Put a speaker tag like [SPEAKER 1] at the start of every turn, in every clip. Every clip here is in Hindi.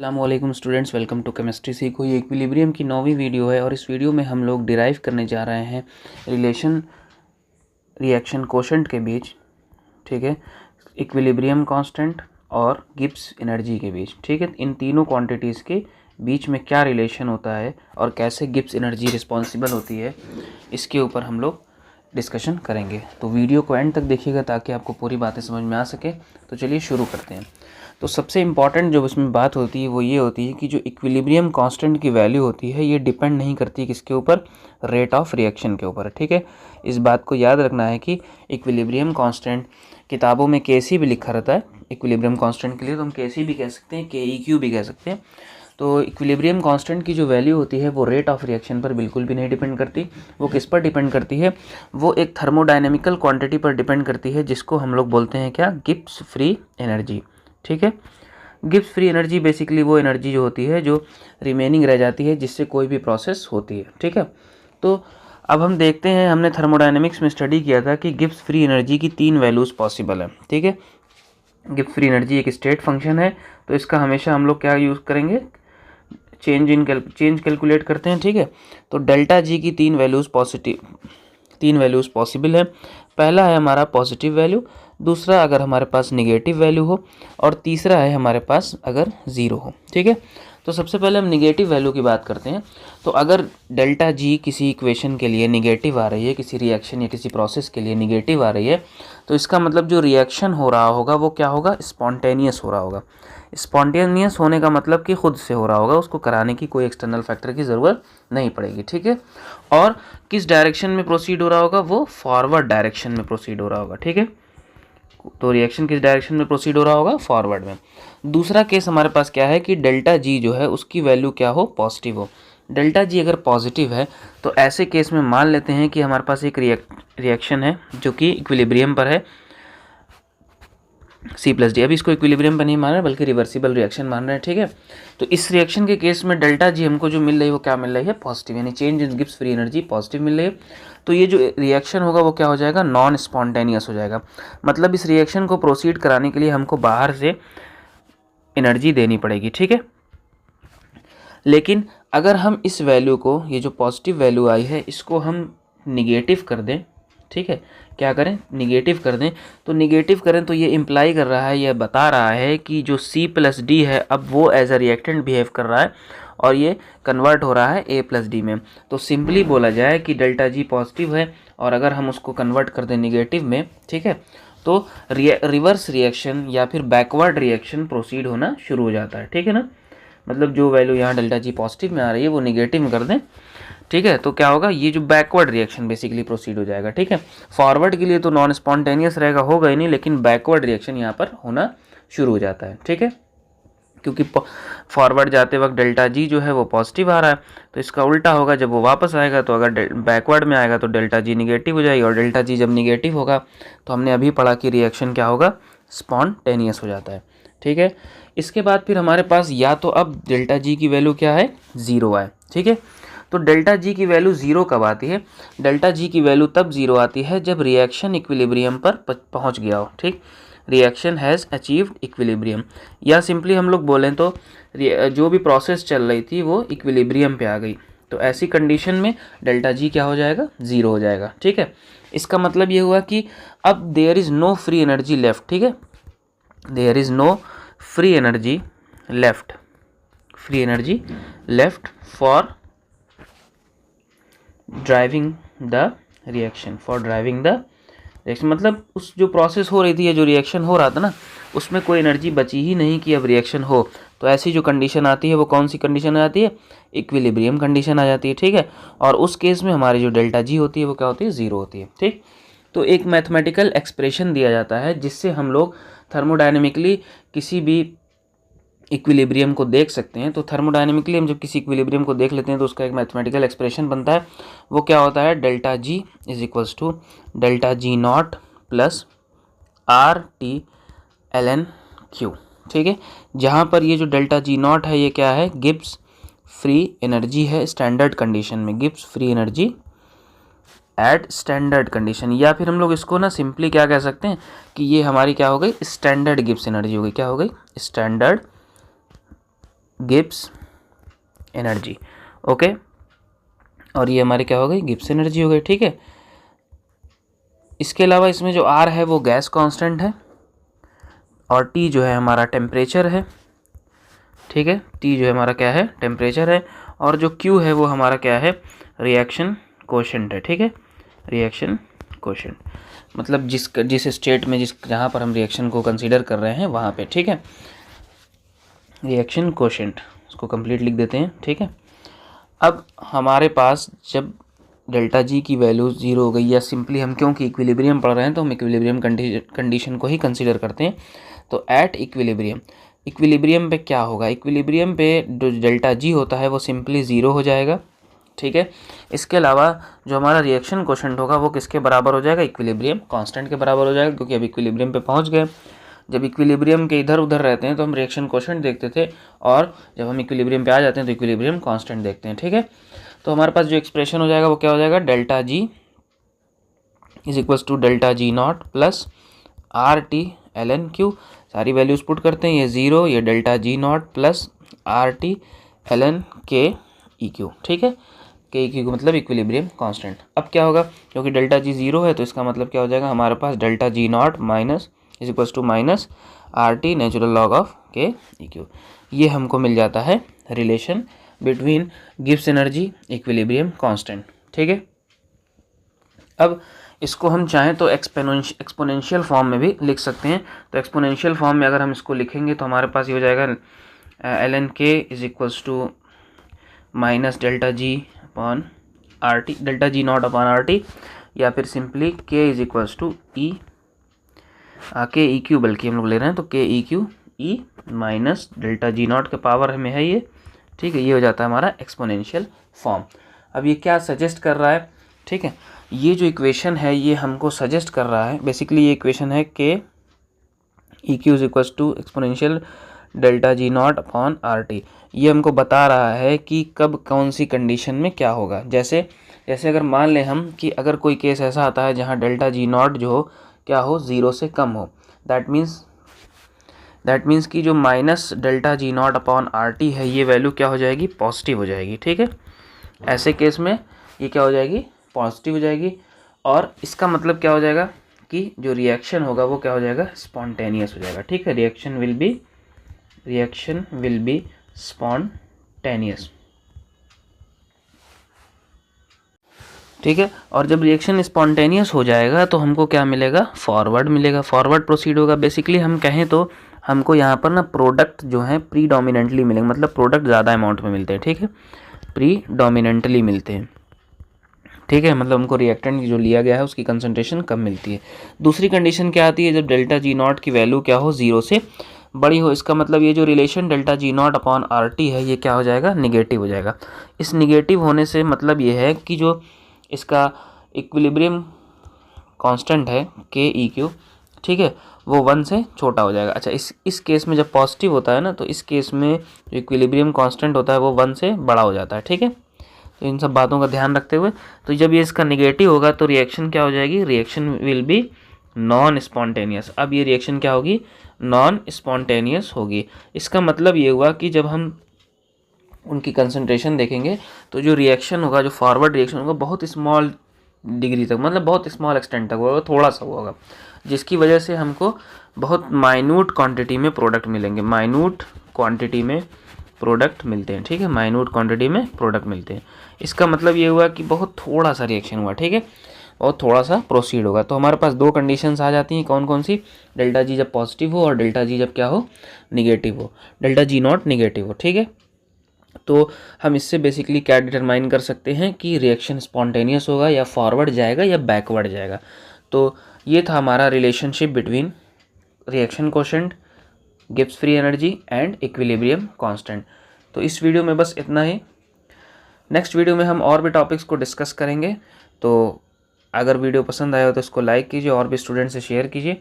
[SPEAKER 1] अस्सलामुअलैकुम स्टूडेंट्स, वेलकम टू केमिस्ट्री सीखो। ये इक्विलिब्रियम की 9वीं वीडियो है और इस वीडियो में हम लोग डिराइव करने जा रहे हैं रिलेशन रिएक्शन कोशेंट के बीच, ठीक है, इक्विलिब्रियम कांस्टेंट और गिब्स एनर्जी के बीच, ठीक है। इन तीनों क्वांटिटीज़ के बीच में क्या रिलेशन होता है और कैसे गिब्स एनर्जी रिस्पॉन्सिबल होती है, इसके ऊपर हम लोग डिस्कशन करेंगे। तो वीडियो को एंड तक देखिएगा ताकि आपको पूरी बातें समझ में आ सके। तो चलिए शुरू करते हैं। तो सबसे इम्पॉर्टेंट जो इसमें बात होती है वो ये होती है कि जो इक्विलिब्रियम कांस्टेंट की वैल्यू होती है ये डिपेंड नहीं करती किसके ऊपर, रेट ऑफ रिएक्शन के ऊपर, ठीक है। इस बात को याद रखना है कि इक्विलिब्रियम कांस्टेंट किताबों में केसी भी लिखा रहता है। इक्विलिब्रियम कांस्टेंट के लिए तो हम केसी भी कह सकते हैं, KEQ भी कह सकते हैं। तो इक्विलिब्रियम कांस्टेंट की जो वैल्यू होती है वो रेट ऑफ रिएक्शन पर बिल्कुल भी नहीं डिपेंड करती। वो किस पर डिपेंड करती है? वो एक थर्मोडायनेमिकल क्वांटिटी पर डिपेंड करती है जिसको हम लोग बोलते हैं क्या, गिब्स फ्री एनर्जी, ठीक है। गिब्स फ्री एनर्जी बेसिकली वो एनर्जी जो होती है जो रिमेनिंग रह जाती है जिससे कोई भी प्रोसेस होती है, ठीक है। तो अब हम देखते हैं, हमने थर्मोडायनेमिक्स में स्टडी किया था कि गिब्स फ्री एनर्जी की 3 वैल्यूज़ पॉसिबल है, ठीक है। गिब्स फ्री एनर्जी एक स्टेट फंक्शन है, तो इसका हमेशा हम लोग क्या यूज़ करेंगे, चेंज कैलकुलेट करते हैं, ठीक है। तो डेल्टा जी की 3 वैल्यूज़ पॉसिबल है। पहला है हमारा पॉजिटिव वैल्यू, दूसरा अगर हमारे पास निगेटिव वैल्यू हो, और तीसरा है हमारे पास अगर ज़ीरो हो, ठीक है। तो सबसे पहले हम निगेटिव वैल्यू की बात करते हैं। तो अगर डेल्टा जी किसी इक्वेशन के लिए निगेटिव आ रही है, किसी रिएक्शन या किसी प्रोसेस के लिए निगेटिव आ रही है, तो इसका मतलब जो रिएक्शन हो रहा होगा वो क्या होगा, स्पॉन्टेनियस हो रहा होगा। स्पॉन्टेनियस होने का मतलब कि खुद से हो रहा होगा, उसको कराने की कोई एक्सटर्नल फैक्टर की ज़रूरत नहीं पड़ेगी, ठीक है। और किस डायरेक्शन में प्रोसीड हो रहा होगा, वो फॉरवर्ड डायरेक्शन में प्रोसीड हो रहा होगा, ठीक है। तो रिएक्शन किस डायरेक्शन में प्रोसीड हो रहा होगा, फॉरवर्ड में। दूसरा केस हमारे पास क्या है कि डेल्टा जी जो है उसकी वैल्यू क्या हो, पॉजिटिव हो। डेल्टा जी अगर पॉजिटिव है तो ऐसे केस में मान लेते हैं कि हमारे पास एक रिएक्शन है जो कि इक्विलिब्रियम पर है, C+D। अभी इसको इक्विलिब्रियम पर नहीं मान रहे बल्कि रिवर्सिबल रिएक्शन मान रहे हैं, ठीक है। तो इस रिएक्शन के केस में डेल्टा जी हमको जो मिल रही है वो क्या मिल रही है, पॉजिटिव, यानी change in Gibbs free energy positive मिल रही है। तो ये जो रिएक्शन होगा वो क्या हो जाएगा, नॉन स्पॉन्टेनियस हो जाएगा। मतलब इस रिएक्शन को प्रोसीड कराने के लिए हमको बाहर से एनर्जी देनी पड़ेगी, ठीक है। लेकिन अगर हम इस वैल्यू को, ये जो पॉजिटिव वैल्यू आई है, इसको हम निगेटिव कर दें, ठीक है, क्या करें, निगेटिव कर दें। तो निगेटिव करें तो ये इम्प्लाई कर रहा है, ये बता रहा है कि जो C+D है अब वो एज अ रिएक्टेंट बिहेव कर रहा है और ये कन्वर्ट हो रहा है A+D में। तो सिंपली बोला जाए कि डेल्टा जी पॉजिटिव है और अगर हम उसको कन्वर्ट कर दें निगेटिव में, ठीक है, तो रिवर्स रिएक्शन या फिर बैकवर्ड रिएक्शन प्रोसीड होना शुरू हो जाता है, ठीक है ना। मतलब जो वैल्यू यहाँ डेल्टा जी पॉजिटिव में आ रही है वो निगेटिव में कर दें, ठीक है, तो क्या होगा, ये जो बैकवर्ड रिएक्शन बेसिकली प्रोसीड हो जाएगा, ठीक है। फॉरवर्ड के लिए तो नॉन स्पॉन्टेनियस रहेगा, होगा ही नहीं, लेकिन बैकवर्ड रिएक्शन यहाँ पर होना शुरू हो जाता है, ठीक है। क्योंकि फॉरवर्ड जाते वक्त डेल्टा जी जो है वो पॉजिटिव आ रहा है, तो इसका उल्टा होगा, जब वो वापस आएगा तो अगर बैकवर्ड में आएगा तो डेल्टा जी निगेटिव हो जाएगी, और डेल्टा जी जब निगेटिव होगा तो हमने अभी पढ़ा कि रिएक्शन क्या होगा, स्पॉन्टेनियस हो जाता है, ठीक है। इसके बाद फिर हमारे पास या तो अब डेल्टा जी की वैल्यू क्या है, ज़ीरो है, ठीक है। तो डेल्टा जी की वैल्यू ज़ीरो कब आती है, डेल्टा जी की वैल्यू तब ज़ीरो आती है जब रिएक्शन इक्विलिब्रियम पर पहुंच गया हो, ठीक, रिएक्शन हैज़ अचीव्ड इक्विलिब्रियम। या सिंपली हम लोग बोलें तो जो भी प्रोसेस चल रही थी वो इक्विलिब्रियम पे आ गई, तो ऐसी कंडीशन में डेल्टा जी क्या हो जाएगा, ज़ीरो हो जाएगा, ठीक है। इसका मतलब ये हुआ कि अब there is no free energy left, ठीक है, there is no free energy left for driving the reaction, मतलब उस जो प्रोसेस हो रही थी या जो रिएक्शन हो रहा था ना, उसमें कोई एनर्जी बची ही नहीं कि अब रिएक्शन हो। तो ऐसी जो कंडीशन आती है वो कौन सी कंडीशन आ जाती है, इक्विलिब्रियम कंडीशन आ जाती है, ठीक है। और उस केस में हमारी जो डेल्टा जी होती है वो क्या होती है, ज़ीरो होती है, ठीक। तो एक मैथमेटिकल एक्सप्रेशन दिया जाता है जिससे हम लोग थर्मोडायनेमिकली किसी भी इक्विलिब्रियम को देख सकते हैं। तो थर्मोडायनेमिकली हम जब किसी इक्विलिब्रियम को देख लेते हैं तो उसका एक मैथमेटिकल एक्सप्रेशन बनता है, वो क्या होता है, delta G is equals to delta G not plus RT ln Q, ठीक है। जहाँ पर ये जो डेल्टा जी नॉट है ये क्या है, गिब्स फ्री एनर्जी है स्टैंडर्ड कंडीशन में, Gibbs free energy at standard condition. या फिर हम लोग इसको ना सिंपली क्या कह सकते हैं कि ये हमारी क्या हो गई, स्टैंडर्ड गिब्स एनर्जी हो गई, क्या हो गई, स्टैंडर्ड गिब्स एनर्जी। ओके, और ये हमारी क्या हो गई, गिब्स एनर्जी हो गई। ठीक है, इसके अलावा इसमें जो आर है वो गैस कांस्टेंट है और टी जो है हमारा टेम्परेचर है। ठीक है, टी जो है हमारा क्या है, टेम्परेचर है, और जो क्यू है वो हमारा क्या है, रिएक्शन कोशेंट है। ठीक है, रिएक्शन कोशेंट मतलब जिस स्टेट में जहाँ पर हम रिएक्शन को कंसीडर कर रहे हैं वहाँ पे। ठीक है, रिएक्शन कोशेंट, इसको कंप्लीट लिख देते हैं। ठीक है, अब हमारे पास जब डेल्टा जी की वैल्यू 0 हो गई, या सिंपली हम क्योंकि इक्विलिब्रियम पढ़ रहे हैं तो हम इक्विलिब्रियम कंडीशन को ही कंसीडर करते हैं। तो एट इक्विलिब्रियम पे क्या होगा, इक्विलिब्रियम पे जो डेल्टा जी होता है वो सिंपली 0 हो जाएगा। ठीक है, इसके अलावा जो हमारा रिएक्शन कोशेंट होगा वो किसके बराबर हो जाएगा, इक्विलिब्रियम कांस्टेंट के बराबर हो जाएगा, क्योंकि अब इक्विलिब्रियम पे पहुंच गए। जब इक्विलिब्रियम के इधर उधर रहते हैं तो हम रिएक्शन कोशेंट देखते थे, और जब हम इक्विलिब्रियम पे आ जाते हैं तो इक्विलिब्रियम कांस्टेंट देखते हैं। ठीक है, तो हमारे पास जो एक्सप्रेशन हो जाएगा वो क्या हो जाएगा, delta G is equals to delta G not plus R T L N Q. सारी वैल्यूज पुट करते हैं, ये 0, ये delta G not plus R T L N K E Q. ठीक है, के ई क्यू मतलब इक्विलिब्रियम कांस्टेंट। अब क्या होगा, क्योंकि डेल्टा जी 0 है तो इसका मतलब क्या हो जाएगा, हमारे पास delta G naught minus is equals to minus R T natural log of K E q. ये हमको मिल जाता है relation between Gibbs energy equilibrium constant. ठीक है, अब इसको हम चाहें तो एक्सपोनेंशियल फॉर्म में भी लिख सकते हैं। तो एक्सपोनेंशियल फॉर्म में अगर हम इसको लिखेंगे तो हमारे पास ये हो जाएगा L N K is equals to minus delta G upon R T, delta G not upon R T, या फिर सिंपली के इज इक्वल्स टू ई के ई क्यू, बल्कि हम लोग ले रहे हैं तो के E Q E minus delta G not के पावर में है ये। ठीक है, ये हो जाता है हमारा एक्सपोनेंशियल फॉर्म। अब ये क्या सजेस्ट कर रहा है, ठीक है, ये जो इक्वेशन है ये हमको सजेस्ट कर रहा है, बेसिकली ये इक्वेशन है K E Q is equals to exponential delta G not upon R T. ये हमको बता रहा है कि कब कौन सी कंडीशन में क्या होगा। जैसे अगर मान लें हम कि अगर कोई केस ऐसा आता है जहाँ डेल्टा जी नॉट जो हो क्या हो, 0 से कम हो, दैट मीन्स कि जो minus delta G not upon R T है ये वैल्यू क्या हो जाएगी, पॉजिटिव हो जाएगी। ठीक है, ऐसे केस में ये क्या हो जाएगी, पॉजिटिव हो जाएगी, और इसका मतलब क्या हो जाएगा कि जो रिएक्शन होगा वो क्या हो जाएगा, स्पॉन्टेनियस हो जाएगा। ठीक है, रिएक्शन विल बी स्पॉन्टेनियस। ठीक है, और जब रिएक्शन स्पॉन्टेनियस हो जाएगा तो हमको क्या मिलेगा, फॉरवर्ड मिलेगा, फॉरवर्ड प्रोसीड होगा। बेसिकली हम कहें तो हमको यहाँ पर ना प्रोडक्ट जो है प्रीडोमिनेंटली मिलेंगे, मतलब प्रोडक्ट ज़्यादा अमाउंट में मिलते हैं। ठीक है, प्रीडोमिनेंटली मिलते हैं। ठीक है, मतलब हमको रिएक्टेंट जो लिया गया है उसकी कंसंट्रेशन कम मिलती है। दूसरी कंडीशन क्या आती है, जब डेल्टा जी नॉट की वैल्यू क्या हो, 0 से बड़ी हो। इसका मतलब ये जो relation delta G not upon R T है ये क्या हो जाएगा, निगेटिव हो जाएगा। इस निगेटिव होने से मतलब ये है कि जो इसका इक्विलिब्रियम कांस्टेंट है के ई क्यू, ठीक है, वो 1 से छोटा हो जाएगा। अच्छा, इस केस में जब पॉजिटिव होता है ना, तो इस केस में जो इक्विलिब्रियम कांस्टेंट होता है वो 1 से बड़ा हो जाता है। ठीक है, तो इन सब बातों का ध्यान रखते हुए, तो जब ये इसका निगेटिव होगा तो रिएक्शन क्या हो जाएगी, reaction will be non spontaneous. अब ये रिएक्शन क्या होगी, नॉन स्पॉन्टेनियस होगी। इसका मतलब ये हुआ कि जब हम उनकी कंसंट्रेशन देखेंगे तो जो रिएक्शन होगा, जो फॉरवर्ड रिएक्शन होगा, बहुत स्मॉल डिग्री तक, मतलब बहुत स्मॉल एक्सटेंट तक होगा, थोड़ा सा होगा, जिसकी वजह से हमको बहुत माइन्यूट क्वांटिटी में प्रोडक्ट मिलेंगे, माइन्यूट क्वांटिटी में प्रोडक्ट मिलते हैं। ठीक है, माइन्यूट क्वांटिटी में प्रोडक्ट मिलते हैं। इसका मतलब ये हुआ कि बहुत थोड़ा सा रिएक्शन हुआ। ठीक है, और थोड़ा सा प्रोसीड होगा। तो हमारे पास दो कंडीशंस आ जाती हैं, कौन कौन सी, डेल्टा जी जब पॉजिटिव हो और डेल्टा जी जब क्या हो, निगेटिव हो, डेल्टा जी नॉट निगेटिव हो। ठीक है, तो हम इससे बेसिकली क्या डिटरमाइन कर सकते हैं कि रिएक्शन स्पॉन्टेनियस होगा या फॉरवर्ड जाएगा या बैकवर्ड जाएगा। तो ये था हमारा relationship between reaction quotient, Gibbs free energy and equilibrium constant. तो इस वीडियो में बस इतना ही। नेक्स्ट वीडियो में हम और भी टॉपिक्स को डिस्कस करेंगे। तो अगर वीडियो पसंद आया हो तो इसको लाइक कीजिए और भी स्टूडेंट से शेयर कीजिए,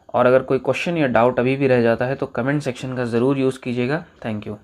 [SPEAKER 1] और अगर कोई क्वेश्चन या डाउट अभी भी रह जाता है तो कमेंट सेक्शन का ज़रूर यूज़ कीजिएगा। Thank you.